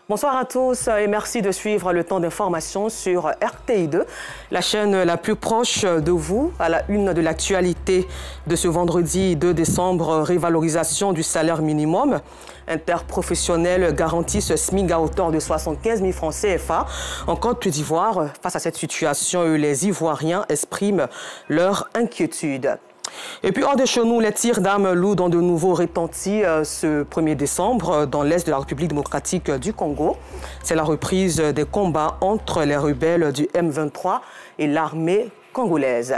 Bonsoir à tous et merci de suivre le temps d'information sur RTI2, la chaîne la plus proche de vous. À la une de l'actualité de ce vendredi 2 décembre, révalorisation du salaire minimum interprofessionnel garantit ce SMIC à hauteur de 75 000 francs CFA. En Côte d'Ivoire, face à cette situation, les Ivoiriens expriment leur inquiétude. Et puis hors de chez nous, les tirs d'armes lourdes ont de nouveau retenti ce 1er décembre dans l'est de la République démocratique du Congo. C'est la reprise des combats entre les rebelles du M23 et l'armée congolaise.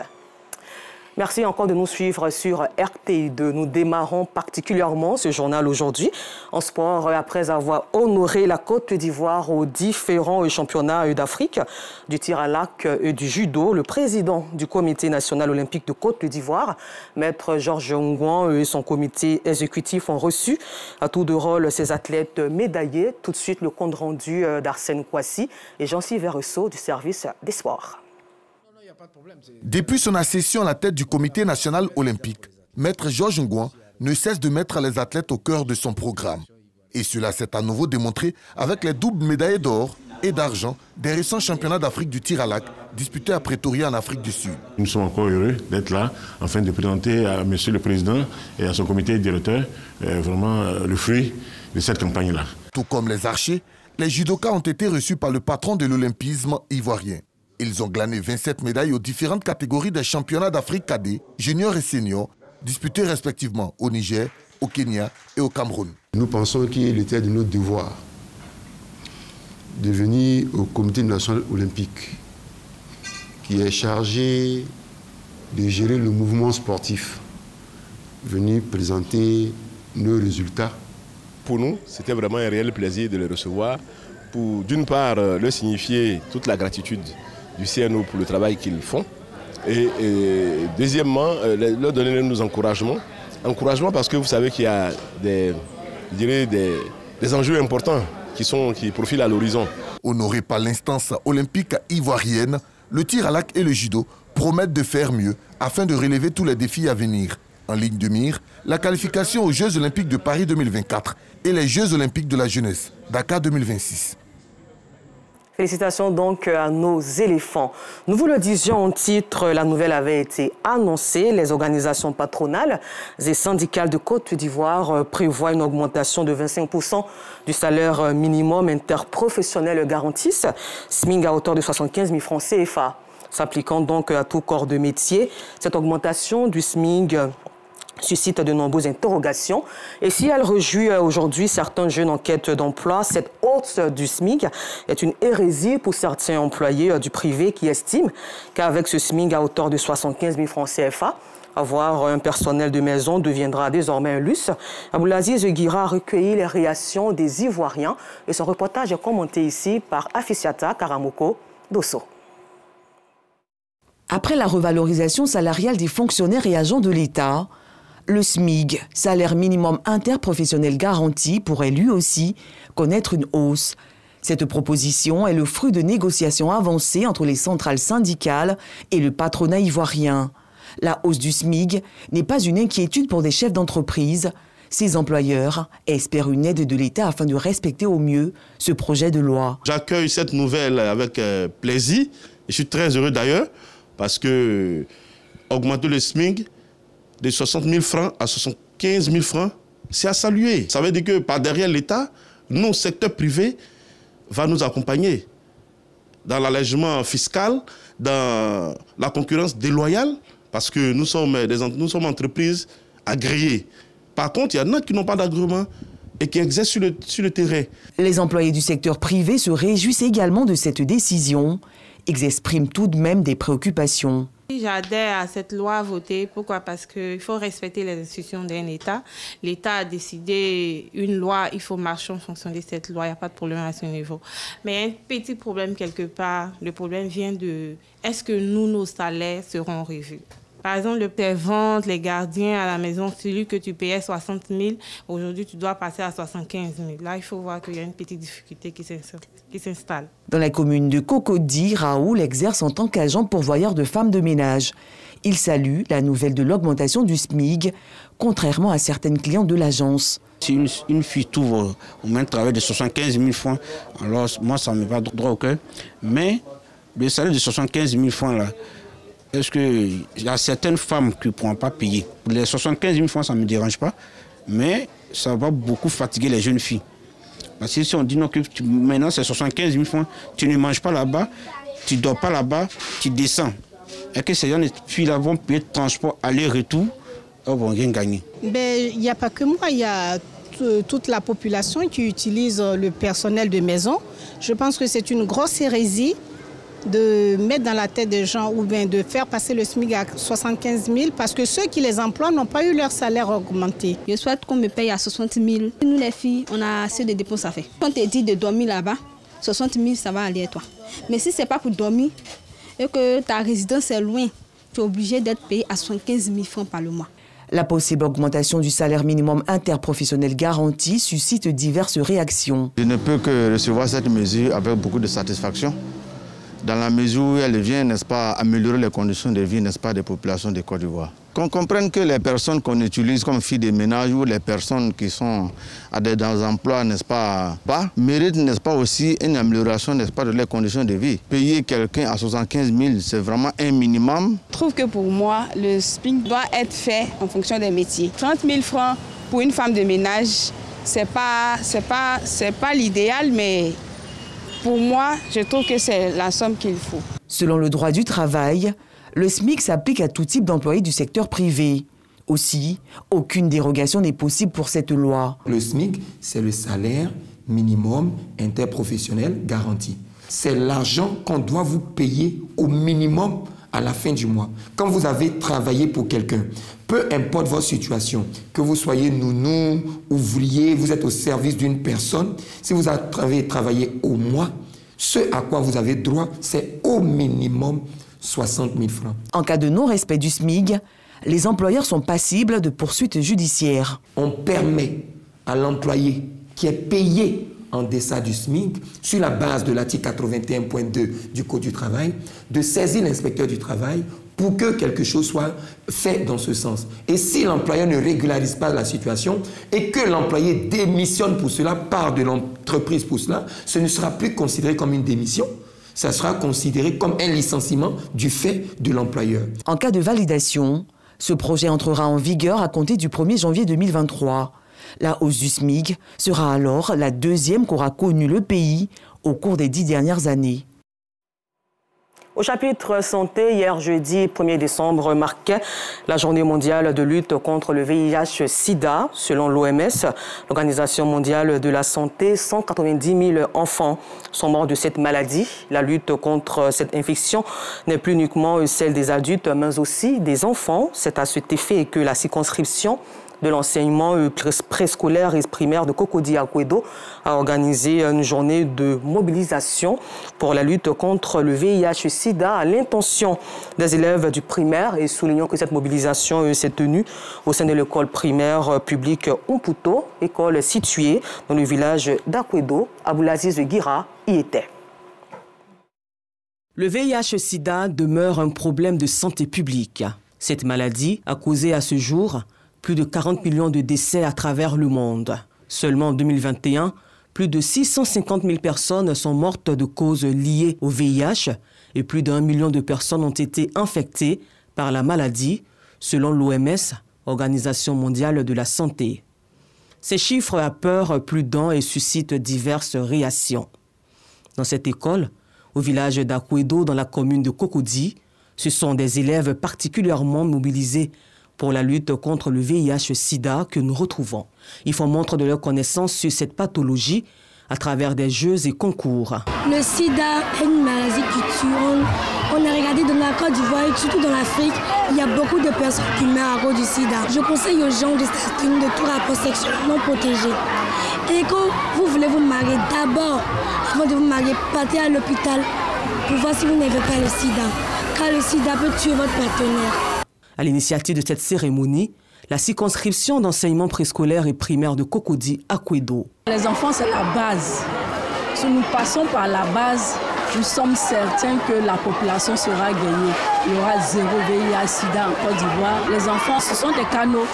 Merci encore de nous suivre sur RTI2. Nous démarrons particulièrement ce journal aujourd'hui en sport après avoir honoré la Côte d'Ivoire aux différents championnats d'Afrique du tir à l'arc et du judo. Le président du Comité national olympique de Côte d'Ivoire, Maître Georges Ngouan, et son comité exécutif ont reçu à tour de rôle ces athlètes médaillés. Tout de suite, le compte rendu d'Arsène Kouassi et Jean-Sylvain Rousseau du service des sports. Depuis son accession à la tête du Comité national olympique, Maître Georges Ngouan ne cesse de mettre les athlètes au cœur de son programme. Et cela s'est à nouveau démontré avec les doubles médailles d'or et d'argent des récents championnats d'Afrique du tir à l'arc disputés à Pretoria en Afrique du Sud. Nous sommes encore heureux d'être là afin de présenter à Monsieur le Président et à son comité directeur vraiment le fruit de cette campagne-là. Tout comme les archers, les judokas ont été reçus par le patron de l'olympisme ivoirien. Ils ont glané 27 médailles aux différentes catégories des championnats d'Afrique cadets, juniors et seniors, disputés respectivement au Niger, au Kenya et au Cameroun. Nous pensons qu'il était de notre devoir de venir au Comité national olympique, qui est chargé de gérer le mouvement sportif, venir présenter nos résultats. Pour nous, c'était vraiment un réel plaisir de les recevoir pour, d'une part, leur signifier toute la gratitude du CNO pour le travail qu'ils font et deuxièmement, leur donner nos encouragements. Encouragements parce que vous savez qu'il y a des enjeux importants qui profilent à l'horizon. Honorés par l'instance olympique ivoirienne, le tir à l'arc et le judo promettent de faire mieux afin de relever tous les défis à venir. En ligne de mire, la qualification aux Jeux olympiques de Paris 2024 et les Jeux olympiques de la jeunesse, Dakar 2026. Félicitations donc à nos éléphants. Nous vous le disions en titre, la nouvelle avait été annoncée. Les organisations patronales et syndicales de Côte d'Ivoire prévoient une augmentation de 25% du salaire minimum interprofessionnel garantisse, SMIC à hauteur de 75 000 francs CFA. S'appliquant donc à tout corps de métier, cette augmentation du SMIC suscite de nombreuses interrogations. Et si elle réjouit aujourd'hui certains jeunes en quête d'emploi, cette hausse du SMIC est une hérésie pour certains employés du privé qui estiment qu'avec ce SMIC à hauteur de 75 000 francs CFA, avoir un personnel de maison deviendra désormais un luxe. Aboulaziz Guira a recueilli les réactions des Ivoiriens et son reportage est commenté ici par Afisiata Karamoko Dosso. Après la revalorisation salariale des fonctionnaires et agents de l'État, le SMIC, salaire minimum interprofessionnel garanti, pourrait lui aussi connaître une hausse. Cette proposition est le fruit de négociations avancées entre les centrales syndicales et le patronat ivoirien. La hausse du SMIC n'est pas une inquiétude pour des chefs d'entreprise. Ces employeurs espèrent une aide de l'État afin de respecter au mieux ce projet de loi. J'accueille cette nouvelle avec plaisir. Je suis très heureux d'ailleurs parce que augmenter le SMIC de 60 000 francs à 75 000 francs, c'est à saluer. Ça veut dire que par derrière l'État, nos secteurs privés va nous accompagner dans l'allègement fiscal, dans la concurrence déloyale, parce que nous sommes entreprises agréées. Par contre, il y en a qui n'ont pas d'agrément et qui exercent sur le terrain. Les employés du secteur privé se réjouissent également de cette décision. Ils expriment tout de même des préoccupations. J'adhère à cette loi votée. Pourquoi? Parce qu'il faut respecter les institutions d'un État. L'État a décidé une loi, il faut marcher en fonction de cette loi. Il n'y a pas de problème à ce niveau. Mais il y a un petit problème quelque part. Le problème vient de est-ce que nos salaires seront revus? Par exemple, le père-vente, les gardiens à la maison, celui que tu payais 60 000, aujourd'hui tu dois passer à 75 000. Là, il faut voir qu'il y a une petite difficulté qui s'installe. Dans la commune de Cocody, Raoul exerce en tant qu'agent pourvoyeur de femmes de ménage. Il salue la nouvelle de l'augmentation du SMIG, contrairement à certaines clientes de l'agence. Si une fille trouve au moins un travail de 75 000 francs, alors moi, ça ne me va droit au cœur. Mais le salaire de 75 000 francs, là, est-ce qu'il y a certaines femmes qui ne pourront pas payer? Les 75 000 francs, ça ne me dérange pas, mais ça va beaucoup fatiguer les jeunes filles. Parce que si on dit non, que maintenant c'est 75 000 francs, tu ne manges pas là-bas, tu ne dors pas là-bas, tu descends. Et que ces jeunes filles-là vont payer le transport aller-retour, elles vont rien gagner. Il n'y a pas que moi, il y a toute la population qui utilise le personnel de maison. Je pense que c'est une grosse hérésie de mettre dans la tête des gens ou bien de faire passer le SMIC à 75 000 parce que ceux qui les emploient n'ont pas eu leur salaire augmenté. Je souhaite qu'on me paye à 60 000. Nous les filles, on a assez de dépenses à faire. Quand on te dit de dormir là-bas, 60 000, ça va aller à toi. Mais si ce n'est pas pour dormir et que ta résidence est loin, tu es obligé d'être payé à 75 000 francs par le mois. La possible augmentation du salaire minimum interprofessionnel garanti suscite diverses réactions. Je ne peux que recevoir cette mesure avec beaucoup de satisfaction, dans la mesure où elle vient, n'est-ce pas, améliorer les conditions de vie, n'est-ce pas, des populations de Côte d'Ivoire. Qu'on comprenne que les personnes qu'on utilise comme filles de ménage ou les personnes qui sont dans des emplois, n'est-ce pas, méritent, n'est-ce pas, aussi une amélioration, n'est-ce pas, de leurs conditions de vie. Payer quelqu'un à 75 000, c'est vraiment un minimum. Je trouve que pour moi, le SMIC doit être fait en fonction des métiers. 30 000 francs pour une femme de ménage, c'est pas l'idéal, mais pour moi, je trouve que c'est la somme qu'il faut. Selon le droit du travail, le SMIC s'applique à tout type d'employés du secteur privé. Aussi, aucune dérogation n'est possible pour cette loi. Le SMIC, c'est le salaire minimum interprofessionnel garanti. C'est l'argent qu'on doit vous payer au minimum à la fin du mois. Quand vous avez travaillé pour quelqu'un, peu importe votre situation, que vous soyez nounou, ouvrier, vous êtes au service d'une personne, si vous avez travaillé au mois, ce à quoi vous avez droit, c'est au minimum 60 000 francs. En cas de non-respect du SMIG, les employeurs sont passibles de poursuites judiciaires. On permet à l'employé qui est payé en deçà du SMIC, sur la base de l'article 81.2 du Code du travail, de saisir l'inspecteur du travail pour que quelque chose soit fait dans ce sens. Et si l'employeur ne régularise pas la situation et que l'employé démissionne pour cela, part de l'entreprise pour cela, ce ne sera plus considéré comme une démission, ça sera considéré comme un licenciement du fait de l'employeur. En cas de validation, ce projet entrera en vigueur à compter du 1er janvier 2023. La hausse du SMIG sera alors la deuxième qu'aura connue le pays au cours des 10 dernières années. Au chapitre santé, hier jeudi 1er décembre marquait la journée mondiale de lutte contre le VIH-Sida. Selon l'OMS, l'Organisation mondiale de la santé, 190 000 enfants sont morts de cette maladie. La lutte contre cette infection n'est plus uniquement celle des adultes, mais aussi des enfants. C'est à cet effet que la circonscription de l'enseignement préscolaire et primaire de Cocody à Akwedo a organisé une journée de mobilisation pour la lutte contre le VIH-Sida à l'intention des élèves du primaire. Et soulignons que cette mobilisation s'est tenue au sein de l'école primaire publique Umputo, école située dans le village d'Akwedo. Aboulaziz Guira y était. Le VIH-Sida demeure un problème de santé publique. Cette maladie a causé à ce jour plus de 40 millions de décès à travers le monde. Seulement en 2021, plus de 650 000 personnes sont mortes de causes liées au VIH et plus d'1 million de personnes ont été infectées par la maladie, selon l'OMS, Organisation mondiale de la santé. Ces chiffres apeurent plus d'un et suscitent diverses réactions. Dans cette école, au village d'Akwedo, dans la commune de Cocody, ce sont des élèves particulièrement mobilisés pour la lutte contre le VIH-Sida que nous retrouvons. Ils font montre de leur connaissance sur cette pathologie à travers des jeux et concours. Le sida est une maladie qui tue. On a regardé dans la Côte d'Ivoire et surtout dans l'Afrique, il y a beaucoup de personnes qui meurent à cause du sida. Je conseille aux gens de s'abstenir de tout rapport sexuel non protégé. Et quand vous voulez vous marier, d'abord, avant de vous marier, partez à l'hôpital pour voir si vous n'avez pas le sida. Car le sida peut tuer votre partenaire. À l'initiative de cette cérémonie, la circonscription d'enseignement préscolaire et primaire de Cocody à Kouédo. Les enfants, c'est la base. Si nous passons par la base, nous sommes certains que la population sera gagnée. Il y aura zéro VIH/SIDA en Côte d'Ivoire. Les enfants, ce sont des canaux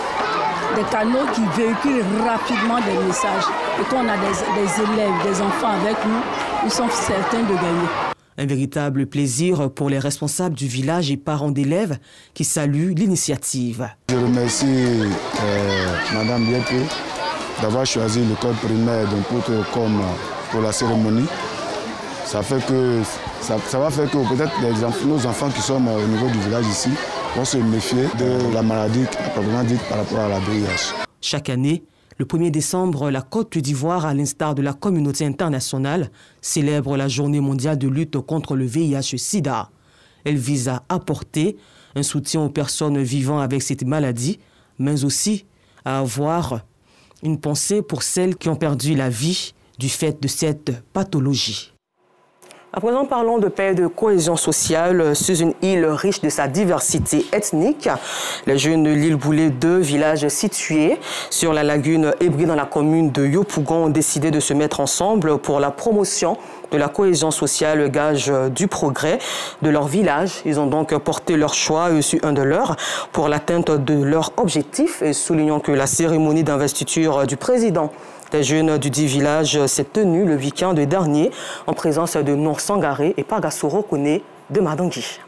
qui véhiculent rapidement des messages. Et quand on a des élèves, des enfants avec nous, nous sommes certains de gagner. Un véritable plaisir pour les responsables du village et parents d'élèves qui saluent l'initiative. Je remercie Mme Biepé d'avoir choisi l'école primaire d'Impoto comme pour la cérémonie. Ça va faire que peut-être nos enfants qui sont au niveau du village ici vont se méfier de la maladie proprement dite par rapport à la VIH. Chaque année, le 1er décembre, la Côte d'Ivoire, à l'instar de la communauté internationale, célèbre la journée mondiale de lutte contre le VIH/SIDA. Elle vise à apporter un soutien aux personnes vivant avec cette maladie, mais aussi à avoir une pensée pour celles qui ont perdu la vie du fait de cette pathologie. À présent, parlons de paix et de cohésion sociale sur une île riche de sa diversité ethnique. Les jeunes de l'île Boulé 2, village situé sur la lagune Ébri dans la commune de Yopougon, ont décidé de se mettre ensemble pour la promotion de la cohésion sociale, gage du progrès de leur village. Ils ont donc porté leur choix sur un de leurs pour l'atteinte de leur objectif. Et soulignons que la cérémonie d'investiture du président des jeunes du dit village s'est tenue le week-end dernier en présence de Nour Sangaré et Pagasoro Kone de Madangui.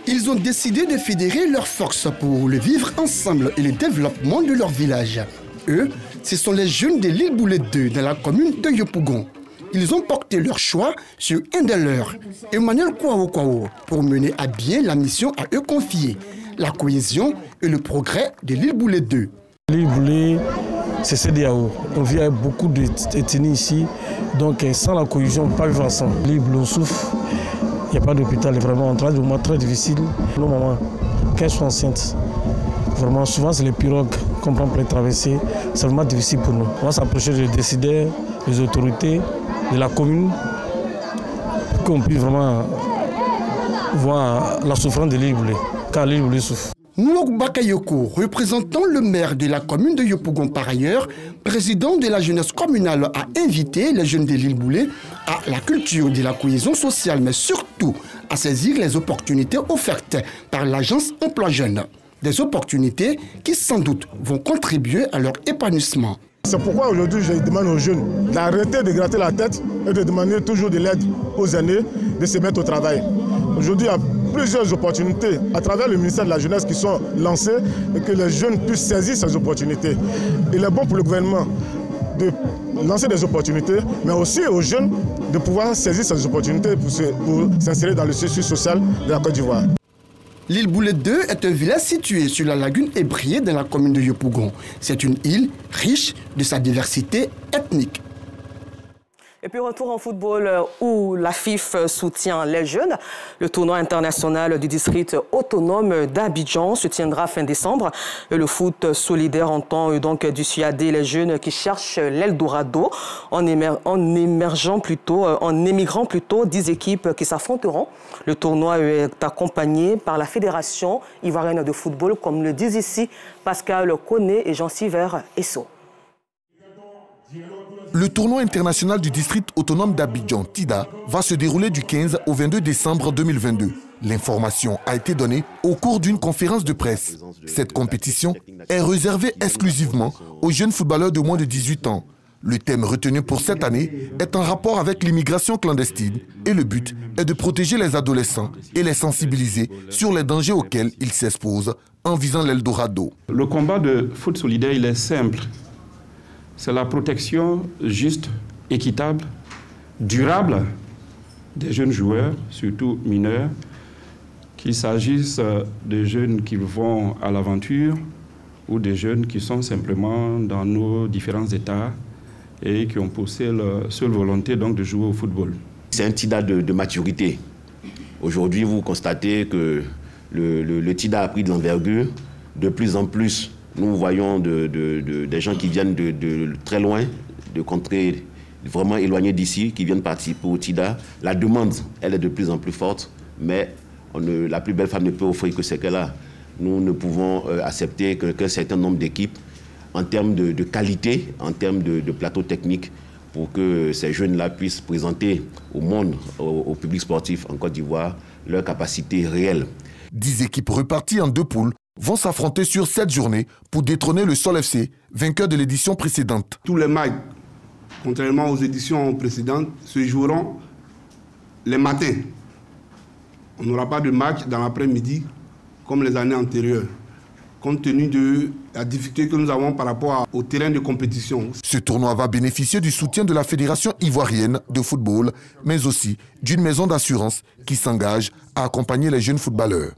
Ils ont décidé de fédérer leurs forces pour le vivre ensemble et le développement de leur village. Eux, ce sont les jeunes de l'île Boulé 2 dans la commune de Yopougon. Ils ont porté leur choix sur un de leurs, Emmanuel Kouao, pour mener à bien la mission à eux confiée, la cohésion et le progrès de l'île Boulé 2. L'île Boulé, c'est CEDEAO. On vit avec beaucoup d'ethnies ici, donc sans la cohésion, on ne peut pas vivre ensemble. L'île Boulé, on souffre, il n'y a pas d'hôpital, vraiment en train de moment très difficile. Nos mamans, quand elles sont enceintes, vraiment souvent c'est les pirogues qu'on prend pour les traverser, c'est vraiment difficile pour nous. On va s'approcher des décideurs, des autorités, de la commune, pour qu'on puisse vraiment voir la souffrance de l'île Boulé, car l'île Boulé souffre. Nouok Bakayoko, représentant le maire de la commune de Yopougon par ailleurs, président de la jeunesse communale, a invité les jeunes de l'île Boulé à la culture de la cohésion sociale, mais surtout à saisir les opportunités offertes par l'agence Emploi Jeunes. Des opportunités qui sans doute vont contribuer à leur épanouissement. C'est pourquoi aujourd'hui je demande aux jeunes d'arrêter de gratter la tête et de demander toujours de l'aide aux aînés, de se mettre au travail. Aujourd'hui, il y a plusieurs opportunités à travers le ministère de la Jeunesse qui sont lancées et que les jeunes puissent saisir ces opportunités. Il est bon pour le gouvernement de lancer des opportunités, mais aussi aux jeunes de pouvoir saisir ces opportunités pour s'insérer dans le tissu social de la Côte d'Ivoire. L'île Boulé 2 est un village situé sur la lagune Ébriée dans la commune de Yopougon. C'est une île riche de sa diversité ethnique. Et puis retour en football où la FIF soutient les jeunes. Le tournoi international du district autonome d'Abidjan se tiendra fin décembre. Et le foot solidaire entend donc dissuader les jeunes qui cherchent l'Eldorado en émigrant plutôt 10 équipes qui s'affronteront. Le tournoi est accompagné par la Fédération ivoirienne de football, comme le disent ici Pascal Koné et Jean-Siver Esso. Le tournoi international du district autonome d'Abidjan, TIDA, va se dérouler du 15 au 22 décembre 2022. L'information a été donnée au cours d'une conférence de presse. Cette compétition est réservée exclusivement aux jeunes footballeurs de moins de 18 ans. Le thème retenu pour cette année est en rapport avec l'immigration clandestine et le but est de protéger les adolescents et les sensibiliser sur les dangers auxquels ils s'exposent en visant l'Eldorado. Le combat de foot solidaire, il est simple. C'est la protection juste, équitable, durable des jeunes joueurs, surtout mineurs, qu'il s'agisse de jeunes qui vont à l'aventure ou des jeunes qui sont simplement dans nos différents états et qui ont poussé leur seule volonté donc de jouer au football. C'est un TIDA de maturité. Aujourd'hui, vous constatez que le TIDA a pris de l'envergure. De plus en plus, nous voyons des gens qui viennent de très loin, de contrées vraiment éloignées d'ici, qui viennent participer au TIDA. La demande, elle est de plus en plus forte, mais la plus belle femme ne peut offrir que ce qu'elle a. nous ne pouvons accepter qu'un certain nombre d'équipes, en termes de qualité, en termes de plateau technique, pour que ces jeunes-là puissent présenter au monde, au public sportif en Côte d'Ivoire, leur capacité réelle. 10 équipes reparties en 2 poules vont s'affronter sur 7 journées pour détrôner le Sol FC, vainqueur de l'édition précédente. Tous les matchs, contrairement aux éditions précédentes, se joueront les matins. On n'aura pas de match dans l'après-midi comme les années antérieures, compte tenu de la difficulté que nous avons par rapport au terrain de compétition. Ce tournoi va bénéficier du soutien de la Fédération ivoirienne de football, mais aussi d'une maison d'assurance qui s'engage à accompagner les jeunes footballeurs.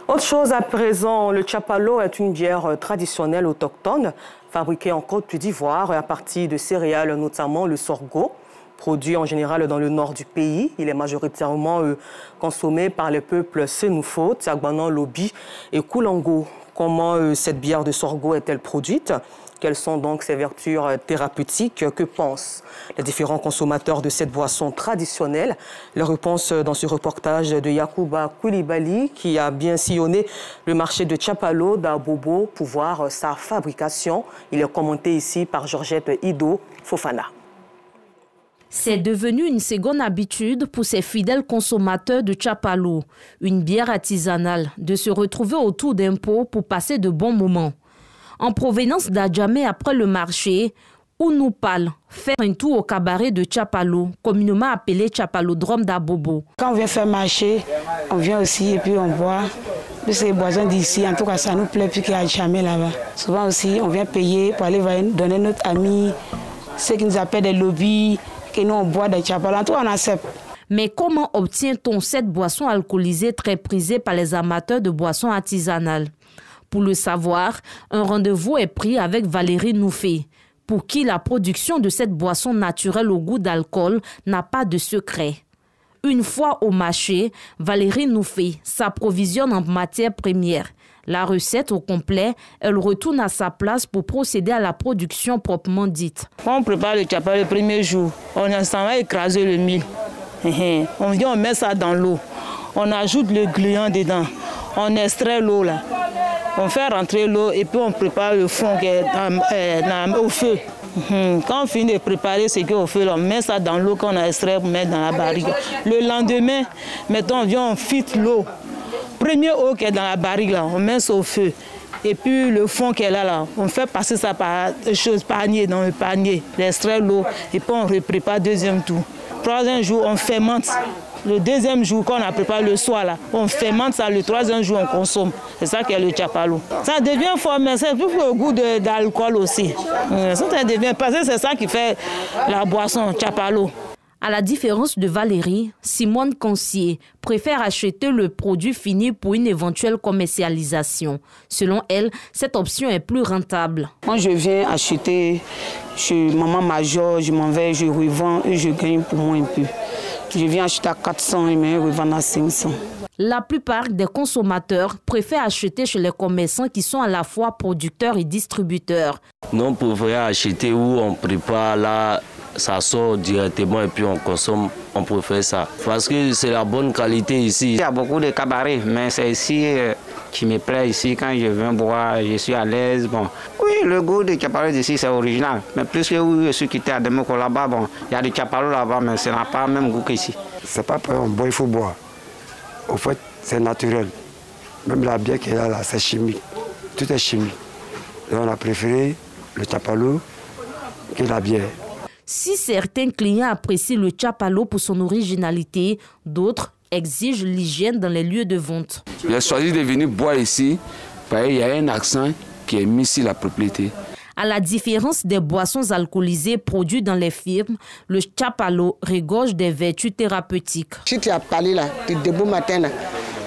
Autre chose à présent, le Tchapalo est une bière traditionnelle autochtone, fabriquée en Côte d'Ivoire à partir de céréales, notamment le sorgho. Produit en général dans le nord du pays, il est majoritairement consommé par les peuples Sénoufo, Tiagbanan, Lobi et Koulango. Comment cette bière de sorgho est-elle produite? Quelles sont donc ses vertus thérapeutiques? Que pensent les différents consommateurs de cette boisson traditionnelle? Les réponses dans ce reportage de Yacouba Koulibaly, qui a bien sillonné le marché de Tchapalo d'Abobo pour voir sa fabrication. Il est commenté ici par Georgette Ido Fofana. C'est devenu une seconde habitude pour ces fidèles consommateurs de Tchapalo, une bière artisanale, de se retrouver autour d'un pot pour passer de bons moments. En provenance d'Adjamé après le marché, Ounoupal fait un tour au cabaret de Tchapalo, communément appelé Tchapalodrome d'Abobo. Quand on vient faire marché, on vient aussi et puis on boit. Puis ces boissons d'ici, en tout cas ça nous plaît plus qu'il y a Adjamé là-bas. Souvent aussi, on vient payer pour aller donner notre ami, ceux qui nous appellent des lobbies, que nous on boit des Tchapalo, en tout cas on accepte. Mais comment obtient-on cette boisson alcoolisée très prisée par les amateurs de boissons artisanales? Pour le savoir, un rendez-vous est pris avec Valérie Noufé, pour qui la production de cette boisson naturelle au goût d'alcool n'a pas de secret. Une fois au marché, Valérie Noufé s'approvisionne en matière première. La recette au complet, elle retourne à sa place pour procéder à la production proprement dite. On prépare le Tchapalo le premier jour, on s'en va écraser le mil. On vient, on met ça dans l'eau, on ajoute le gluant dedans, on extrait l'eau là. On fait rentrer l'eau et puis on prépare le fond au feu. Quand on finit de préparer ce qui est au feu, on met ça dans l'eau qu'on a extrait pour mettre dans la barrique. Le lendemain, mettons, on vient, on filtre l'eau. Première eau qui est dans la barrique, là, on met ça au feu. Et puis le fond qui est là, on fait passer ça par panier, dans le panier, l'extrait l'eau et puis on prépare deuxième tour. Troisième jour, on fermente. Le deuxième jour, quand on a préparé le soir, là, on fermente ça. Le troisième jour, on consomme. C'est ça qui est le Tchapalo. Ça devient fort, mais c'est plus le goût d'alcool aussi. Ça devient, parce que c'est ça qui fait la boisson Tchapalo. À la différence de Valérie, Simone Concier préfère acheter le produit fini pour une éventuelle commercialisation. Selon elle, cette option est plus rentable. Quand je viens acheter chez Maman Major, je m'en vais, je revends et je gagne pour moi un peu. Je viens acheter à 400 et je revends à 500. La plupart des consommateurs préfèrent acheter chez les commerçants qui sont à la fois producteurs et distributeurs. Nous, on préfère acheter où on prépare là, ça sort directement et puis on consomme, on préfère ça. Parce que c'est la bonne qualité ici. Il y a beaucoup de cabarets, mais c'est ici qui me plaît. Ici, quand je viens boire, je suis à l'aise. Bon. Oui, le goût de Tchapalo d'ici, c'est original. Mais plus que où je suis quitté à Demoko là-bas, bon, il y a du Tchapalo là-bas, mais ça n'a pas le même goût qu'ici. C'est pas pour on boit, il faut boire. Au fait, c'est naturel. Même la bière qui est là, c'est chimique. Tout est chimique. Et on a préféré le Tchapalo que la bière. Si certains clients apprécient le Tchapalo pour son originalité, d'autres exigent l'hygiène dans les lieux de vente. J'ai choisi de venir boire ici, parce qu'il y a un accent qui est mis sur la propriété. À la différence des boissons alcoolisées produites dans les firmes, le Tchapalo regorge des vertus thérapeutiques. Si tu as parlé là, tu es debout matin, là,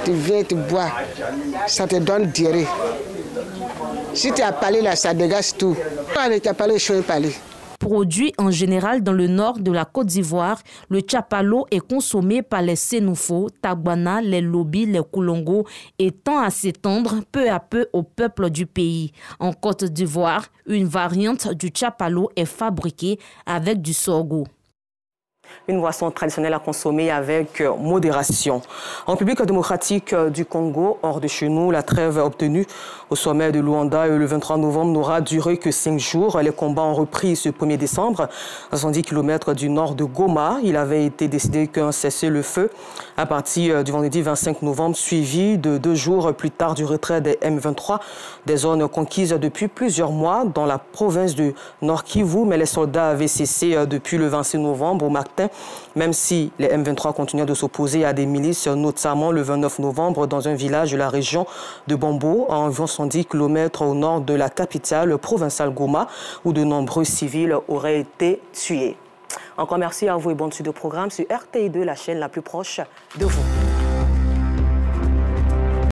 tu viens, tu bois, ça te donne diarrhée. Si tu as parlé là, ça dégage tout. Le Tchapalo, je suis parlé. Produit en général dans le nord de la Côte d'Ivoire, le Tchapalo est consommé par les Sénoufo, Tagbana, les Lobi, les Koulongo et tend à s'étendre peu à peu au peuple du pays. En Côte d'Ivoire, une variante du Tchapalo est fabriquée avec du sorgho. une boisson traditionnelle à consommer avec modération. En République démocratique du Congo, hors de chez nous, la trêve obtenue au sommet de Luanda le 23 novembre n'aura duré que 5 jours. Les combats ont repris ce 1er décembre, à 110 km du nord de Goma. Il avait été décidé qu'un cessez-le-feu à partir du vendredi 25 novembre, suivi de 2 jours plus tard du retrait des M23, des zones conquises depuis plusieurs mois dans la province de Nord Kivu. Mais les soldats avaient cessé depuis le 26 novembre au matin, même si les M23 continuaient de s'opposer à des milices, notamment le 29 novembre dans un village de la région de Bombo, à environ 110 km au nord de la capitale provinciale Goma, où de nombreux civils auraient été tués. Encore merci à vous et bonne suite de programme sur RTI2, la chaîne la plus proche de vous.